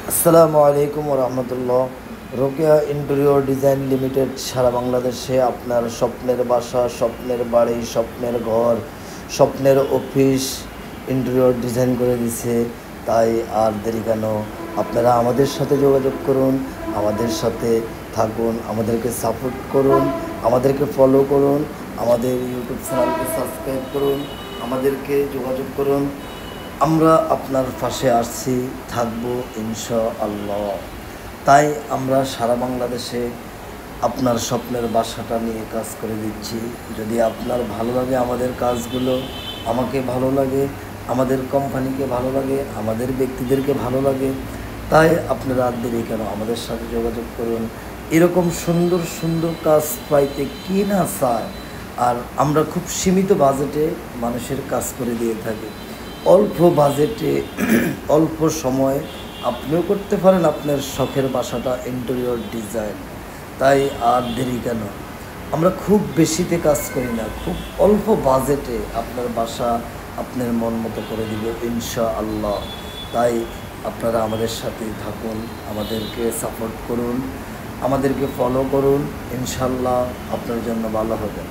আসসালামু আলাইকুম রহমতুল্লাহ। Rokeya interior design limited সারা বাংলাদেশে আপনার স্বপ্নের বাসা, স্বপ্নের বাড়ি, স্বপ্নের ঘর, স্বপ্নের অফিস ইন্টেরিয়র ডিজাইন করে দিছে। তাই আর দেরি কেন, আপনারা আমাদের সাথে যোগাযোগ করুন, আমাদের সাথে থাকুন, আমাদেরকে সাপোর্ট করুন, আমাদেরকে ফলো করুন, আমাদের ইউটিউব চ্যানেলকে সাবস্ক্রাইব করুন, আমাদেরকে যোগাযোগ করুন। আমরা আপনার পাশে আসছি, থাকবো ইনশাআল্লাহ। তাই আমরা সারা বাংলাদেশে আপনার স্বপ্নের বাসাটা নিয়ে কাজ করে দিচ্ছি। যদি আপনার ভালো লাগে আমাদের কাজগুলো, আমাকে ভালো লাগে, আমাদের কোম্পানিকে ভালো লাগে, আমাদের ব্যক্তিদেরকে ভালো লাগে, তাই আপনারা আর দেরি কেন, আমাদের সাথে যোগাযোগ করুন। এরকম সুন্দর সুন্দর কাজ পাইতে কি না চায়। আর আমরা খুব সীমিত বাজেটে মানুষের কাজ করে দিয়ে থাকি। অল্প বাজেটে অল্প সময়ে আপনিও করতে পারেন আপনার শখের বাসাটা ইন্টেরিয়র ডিজাইন। তাই আর দেরি কেন, আমরা খুব বেশিতে কাজ করি না, খুব অল্প বাজেটে আপনার বাসা আপনার মন মতো করে দিব ইনশাআল্লাহ। তাই আপনারা আমাদের সাথে থাকুন, আমাদেরকে সাপোর্ট করুন, আমাদেরকে ফলো করুন, ইনশাআল্লাহ আপনার জন্য ভালো হবে।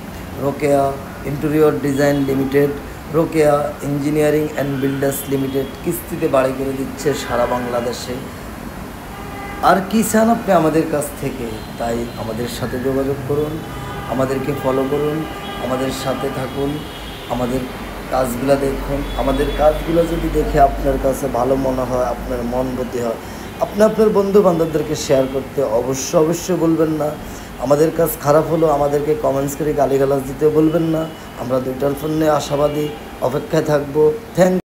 Rokeya interior design limited, Rokeya engineering and builders limited কিস্তিতে বাড়ি করে দিচ্ছে সারা বাংলাদেশে। আর কী চান আপনি আমাদের কাছ থেকে? তাই আমাদের সাথে যোগাযোগ করুন, আমাদেরকে ফলো করুন, আমাদের সাথে থাকুন, আমাদের কাজগুলো দেখুন। আমাদের কাজগুলো যদি দেখে আপনার কাছে ভালো মনে হয়, আপনার মন বুদ্ধি হয়, আপনি আপনার বন্ধু বান্ধবদেরকে শেয়ার করতে অবশ্যই বলবেন না। আমাদের কাজ খারাপ হলো আমাদেরকে কমেন্টস করে গালিগালাজ দিতে বলবেন না। আমরা দুইটার ফোনে আশাবাদী, অপেক্ষায় থাকবো। থ্যাংক